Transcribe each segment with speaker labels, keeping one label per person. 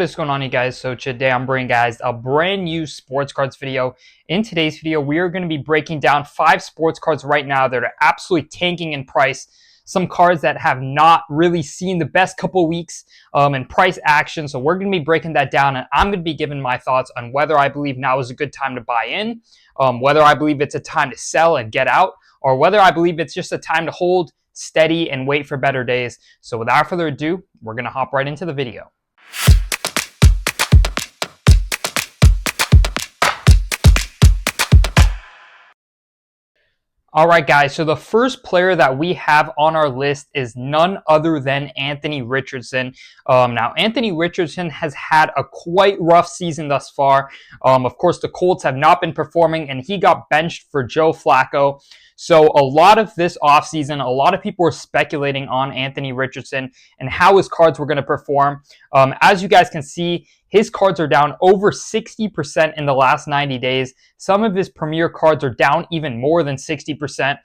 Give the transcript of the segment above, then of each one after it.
Speaker 1: What is going on, you guys? So today I'm bringing guys a brand new sports cards video. In today's video, we are going to be breaking down 5 sports cards right now that are absolutely tanking in price. Some cards that have not really seen the best couple weeks in price action. So we're going to be breaking that down, and I'm going to be giving my thoughts on whether I believe now is a good time to buy in, whether I believe it's a time to sell and get out, or whether I believe it's just a time to hold steady and wait for better days. So without further ado, we're going to hop right into the video. All right, guys, so the first player that we have on our list is none other than Anthony Richardson. Now, Anthony Richardson has had a quite rough season thus far. Of course, the Colts have not been performing, and he got benched for Joe Flacco. So a lot of this offseason, a lot of people were speculating on Anthony Richardson and how his cards were going to perform. As you guys can see, his cards are down over 60% in the last 90 days. Some of his premier cards are down even more than 60%.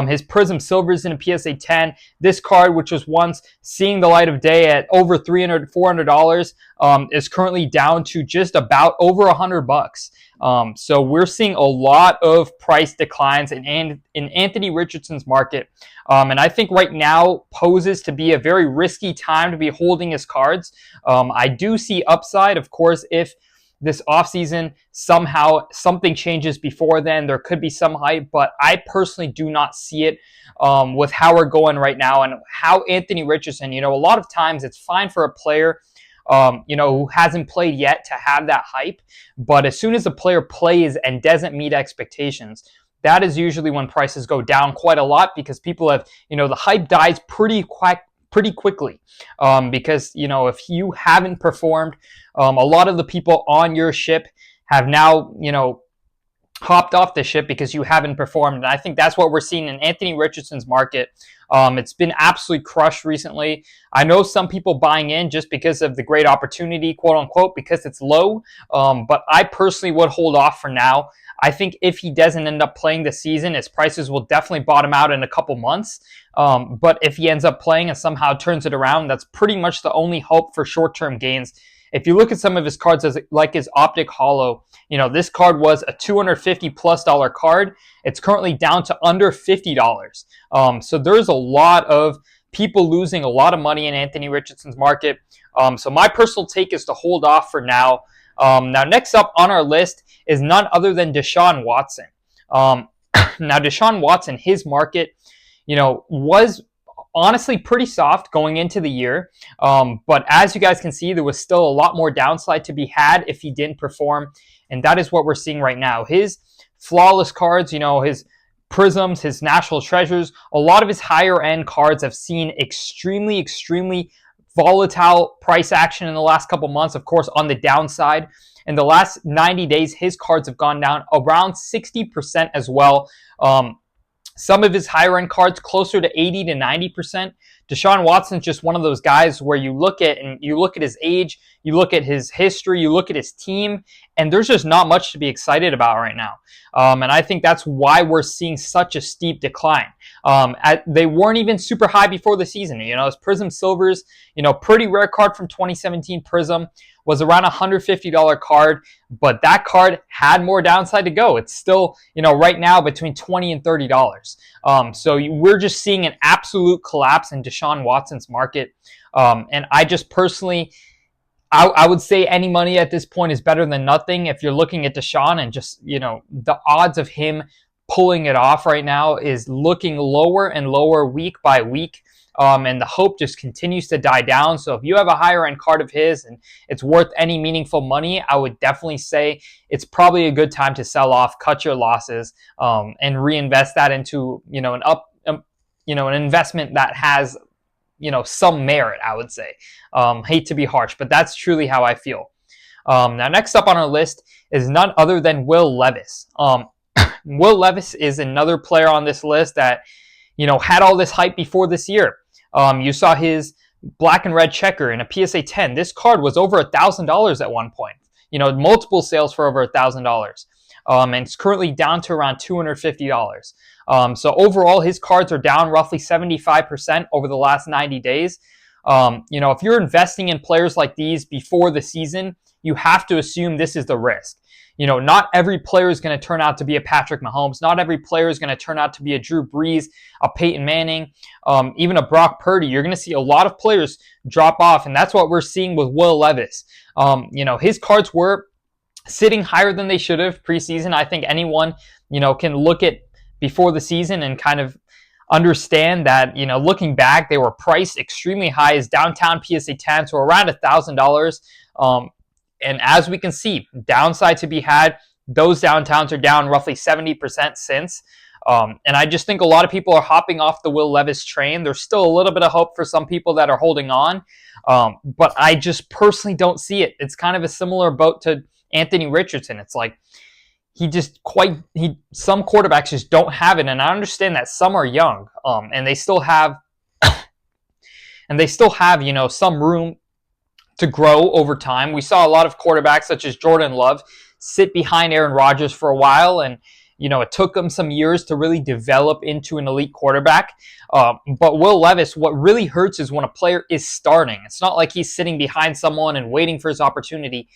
Speaker 1: His Prism Silvers in a PSA 10. This card, which was once seeing the light of day at over $300, $400, is currently down to just about over $100. So we're seeing a lot of price declines in Anthony Richardson's market. And I think right now poses to be a very risky time to be holding his cards. I do see upside, of course, if this offseason somehow something changes before then. There could be some hype, but I personally do not see it with how we're going right now and how Anthony Richardson, a lot of times it's fine for a player who hasn't played yet to have that hype. But as soon as a player plays and doesn't meet expectations, that is usually when prices go down quite a lot, because people have, the hype dies pretty quickly. Because, if you haven't performed, a lot of the people on your ship have now, hopped off the ship because you haven't performed. And I think that's what we're seeing in Anthony Richardson's market. It's been absolutely crushed recently. I know some people buying in just because of the great opportunity, quote unquote, because it's low. But I personally would hold off for now. I think if he doesn't end up playing this season, his prices will definitely bottom out in a couple months. But if he ends up playing and somehow turns it around, that's pretty much the only hope for short-term gains. If you look at some of his cards, like his Optic Holo, this card was a $250+ card. It's currently down to under $50. So there's a lot of people losing a lot of money in Anthony Richardson's market. So my personal take is to hold off for now. Now, next up on our list is none other than Deshaun Watson. Now, Deshaun Watson, his market, was honestly pretty soft going into the year. But as you guys can see, there was still a lot more downside to be had if he didn't perform. And that is what we're seeing right now. His flawless cards, his Prisms, his National Treasures, a lot of his higher end cards have seen extremely volatile price action in the last couple months, of course, on the downside. In the last 90 days, his cards have gone down around 60% as well. Some of his higher end cards closer to 80 to 90%. Deshaun Watson's just one of those guys where you look at his age, you look at his history, you look at his team, and there's just not much to be excited about right now. And I think that's why we're seeing such a steep decline. They weren't even super high before the season. His Prism Silvers, pretty rare card from 2017 Prism, was around $150 card, but that card had more downside to go. It's still, right now between $20 and $30. So we're just seeing an absolute collapse in Deshaun Watson's market. And I just personally, I would say any money at this point is better than nothing. If you're looking at Deshaun and just, the odds of him pulling it off right now is looking lower and lower week by week. And the hope just continues to die down. So if you have a higher end card of his and it's worth any meaningful money, I would definitely say it's probably a good time to sell off, cut your losses, and reinvest that into, an investment that has, some merit, I would say. Hate to be harsh, but that's truly how I feel. Now, next up on our list is none other than Will Levis. Will Levis is another player on this list that, had all this hype before this year. You saw his black and red checker in a PSA 10. This card was over $1,000 at one point. Multiple sales for over $1,000. And it's currently down to around $250. So overall, his cards are down roughly 75% over the last 90 days. If you're investing in players like these before the season, you have to assume this is the risk. Not every player is going to turn out to be a Patrick Mahomes. Not every player is going to turn out to be a Drew Brees, a Peyton Manning, even a Brock Purdy. You're going to see a lot of players drop off, and that's what we're seeing with Will Levis. His cards were sitting higher than they should have preseason. I think anyone, can look at before the season and kind of understand that, looking back, they were priced extremely high. As downtown PSA 10s were around $1,000. And as we can see, downside to be had. Those downtowns are down roughly 70% since. And I just think a lot of people are hopping off the Will Levis train. There's still a little bit of hope for some people that are holding on. But I just personally don't see it. It's kind of a similar boat to Anthony Richardson. It's like some quarterbacks just don't have it. And I understand that some are young, and they still have some room to grow over time. We saw a lot of quarterbacks such as Jordan Love sit behind Aaron Rodgers for a while, and it took him some years to really develop into an elite quarterback. But Will Levis, what really hurts is when a player is starting. It's not like he's sitting behind someone and waiting for his opportunity.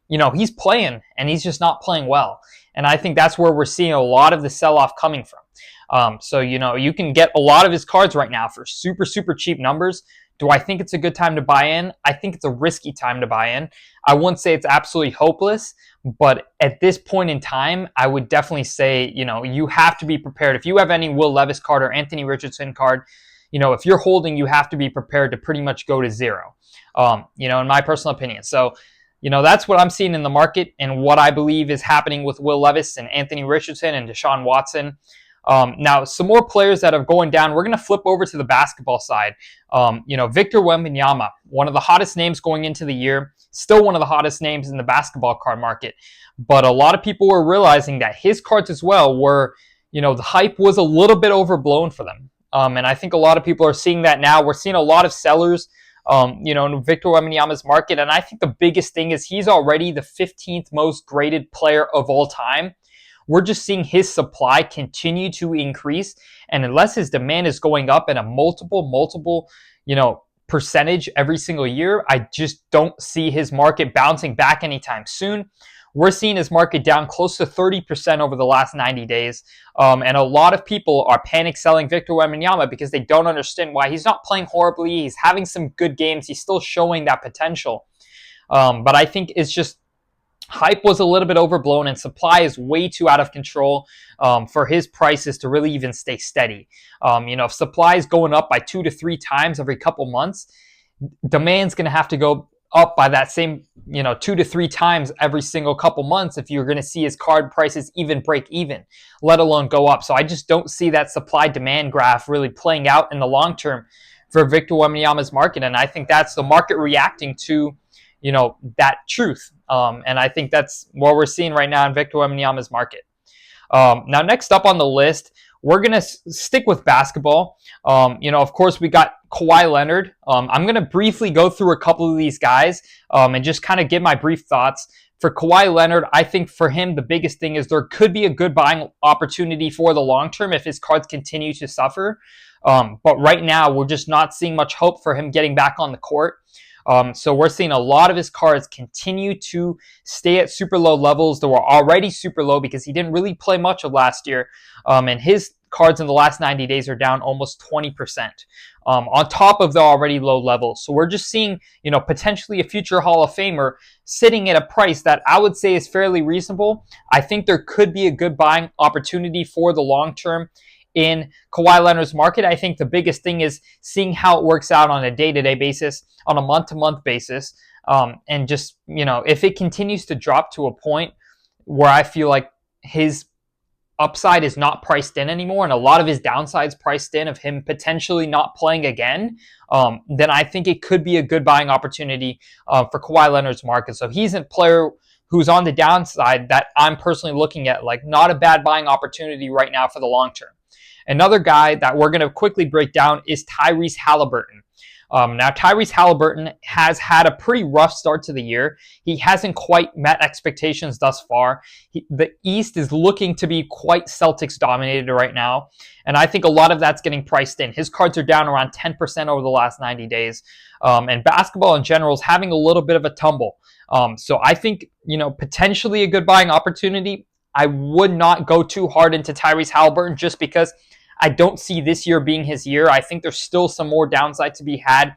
Speaker 1: He's playing, and he's just not playing well. And I think that's where we're seeing a lot of the sell-off coming from. So you can get a lot of his cards right now for super, super cheap numbers. Do I think it's a good time to buy in? I think it's a risky time to buy in. I wouldn't say it's absolutely hopeless, but at this point in time, I would definitely say, you have to be prepared. If you have any Will Levis card or Anthony Richardson card, if you're holding, you have to be prepared to pretty much go to zero, in my personal opinion. So, that's what I'm seeing in the market and what I believe is happening with Will Levis and Anthony Richardson and Deshaun Watson. Now, some more players that are going down. We're going to flip over to the basketball side. Victor Wembanyama, one of the hottest names going into the year, still one of the hottest names in the basketball card market. But a lot of people were realizing that his cards as well were, the hype was a little bit overblown for them. And I think a lot of people are seeing that now. We're seeing a lot of sellers, in Victor Wembanyama's market. And I think the biggest thing is he's already the 15th most graded player of all time. We're just seeing his supply continue to increase. And unless his demand is going up at a multiple, percentage every single year, I just don't see his market bouncing back anytime soon. We're seeing his market down close to 30% over the last 90 days. And a lot of people are panic selling Victor Wembanyama because they don't understand why. He's not playing horribly. He's having some good games. He's still showing that potential. But I think it's just hype was a little bit overblown and supply is way too out of control for his prices to really even stay steady. If supply is going up by 2 to 3 times every couple months, demand's going to have to go up by that same, 2 to 3 times every single couple months if you're going to see his card prices even break even, let alone go up. So I just don't see that supply-demand graph really playing out in the long term for Victor Wembanyama's market. And I think that's the market reacting to, that truth. And I think that's what we're seeing right now in Victor Wembanyama's market. Now, next up on the list, we're going to stick with basketball. Of course, we got Kawhi Leonard. I'm going to briefly go through a couple of these guys and just kind of give my brief thoughts. For Kawhi Leonard, I think for him, the biggest thing is there could be a good buying opportunity for the long term if his cards continue to suffer. But right now, we're just not seeing much hope for him getting back on the court. So we're seeing a lot of his cards continue to stay at super low levels. They were already super low because he didn't really play much of last year. And his cards in the last 90 days are down almost 20% on top of the already low levels. So we're just seeing, potentially a future Hall of Famer sitting at a price that I would say is fairly reasonable. I think there could be a good buying opportunity for the long term in Kawhi Leonard's market. I think the biggest thing is seeing how it works out on a day-to-day basis, on a month-to-month basis, and just, if it continues to drop to a point where I feel like his upside is not priced in anymore and a lot of his downside's priced in of him potentially not playing again, then I think it could be a good buying opportunity for Kawhi Leonard's market. So he's a player who's on the downside that I'm personally looking at, like not a bad buying opportunity right now for the long term. Another guy that we're going to quickly break down is Tyrese Haliburton. Now, Tyrese Haliburton has had a pretty rough start to the year. He hasn't quite met expectations thus far. The East is looking to be quite Celtics dominated right now, and I think a lot of that's getting priced in. His cards are down around 10% over the last 90 days, and basketball in general is having a little bit of a tumble. So I think, potentially a good buying opportunity. I would not go too hard into Tyrese Haliburton just because I don't see this year being his year. I think there's still some more downside to be had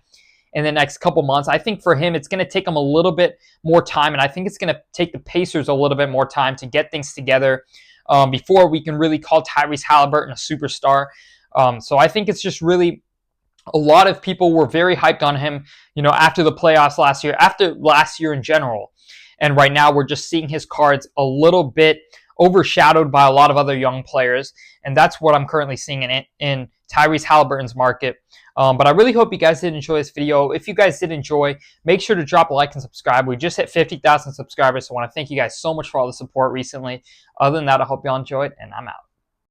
Speaker 1: in the next couple months. I think for him, it's going to take him a little bit more time, and I think it's going to take the Pacers a little bit more time to get things together before we can really call Tyrese Haliburton a superstar. So I think it's just really a lot of people were very hyped on him, after the playoffs last year, after last year in general. And right now we're just seeing his cards a little bit overshadowed by a lot of other young players. And that's what I'm currently seeing in Tyrese Haliburton's market. But I really hope you guys did enjoy this video. If you guys did enjoy, make sure to drop a like and subscribe. We just hit 50,000 subscribers, so I want to thank you guys so much for all the support recently. Other than that, I hope you all enjoyed, and I'm out.